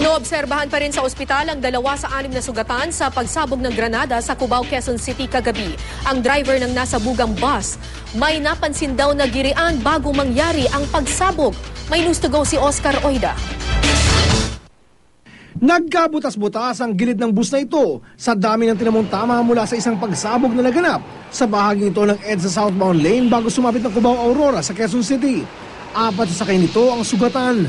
Inoobserbahan pa rin sa ospital ang 2 sa 6 na sugatan sa pagsabog ng granada sa Cubao, Quezon City kagabi. Ang driver ng nasabugang bus may napansin daw na girian bago mangyari ang pagsabog. May news to go si Oscar Oida. Nagkabutas-butas ang gilid ng bus na ito sa dami ng tinamong tama mula sa isang pagsabog na naganap sa bahaging ito ng EDSA southbound lane bago sumapit ng Cubao Aurora sa Quezon City. 4 sa sakay nito ang sugatan.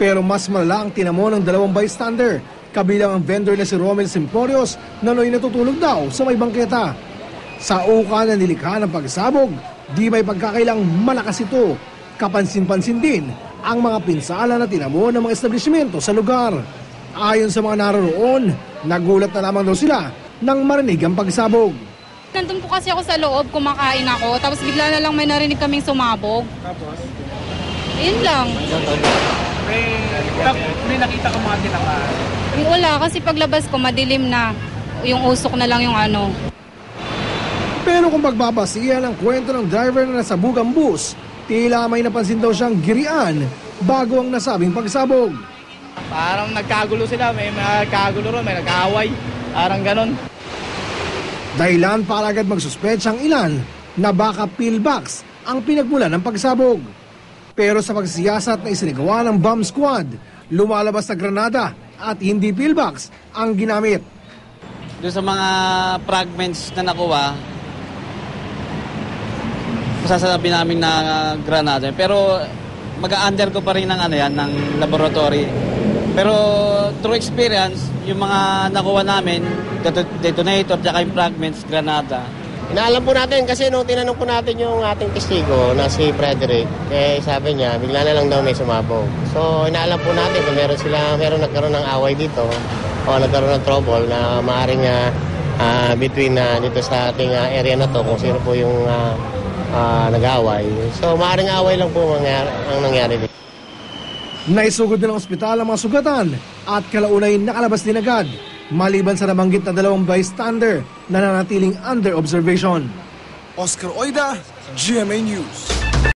Pero mas malala ang tinamo ng 2 bystander, kabilang ang vendor na si Romel Simporios na noy natutulog daw sa may bangketa. Sa uka na nilikha ng pagsabog, di may pagkakailang malakas ito. Kapansin-pansin din ang mga pinsala na tinamo ng mga establishmento sa lugar. Ayon sa mga naroroon, nagulat na lamang daw sila nang marinig ang pagsabog. Nandun po kasi ako sa loob, kumakain ako, tapos bigla na lang may narinig kaming sumabog. Tapos? Yun lang. May nakita ka mga tinamaan? Wala, kasi paglabas ko, madilim na. Yung usok na lang yung ano. Pero kung pagbabasihan ang kwento ng driver na nasabog ang bus, tila may napansin daw siyang girian bago ang nasabing pagsabog. Parang nagkagulo sila, may nagkagulo ron, may nag-aaway. Parang ganon. Dahilan para agad magsuspetsya ang ilan na baka pillbox ang pinagmulan ng pagsabog. Pero sa pagsiyasat na isinigawa ng bomb squad, lumalabas na granada at hindi pillbox ang ginamit. Doon sa mga fragments na nakuha, masasabi namin na granada. Pero mag-a-under ko pa rin ng laboratory. Pero through experience, yung mga nakuha namin, detonator at yung fragments, granada. Inaalam po natin kasi nung tinanong po natin yung ating testigo na si Frederick, sabi niya, bigla na lang daw may sumabog. So inaalam po natin kung meron nagkaroon ng away dito o nagkaroon ng trouble na maaaring between dito sa ating area na to kung sino po yung nag-away. So maaaring away lang po ang nangyari dito. Naisugod din ng ospital ang mga sugatan at kalaunay nakalabas din agad. Maliban sa nabanggit na 2 bystander na nanatiling under observation. Oscar Oida, GMA News.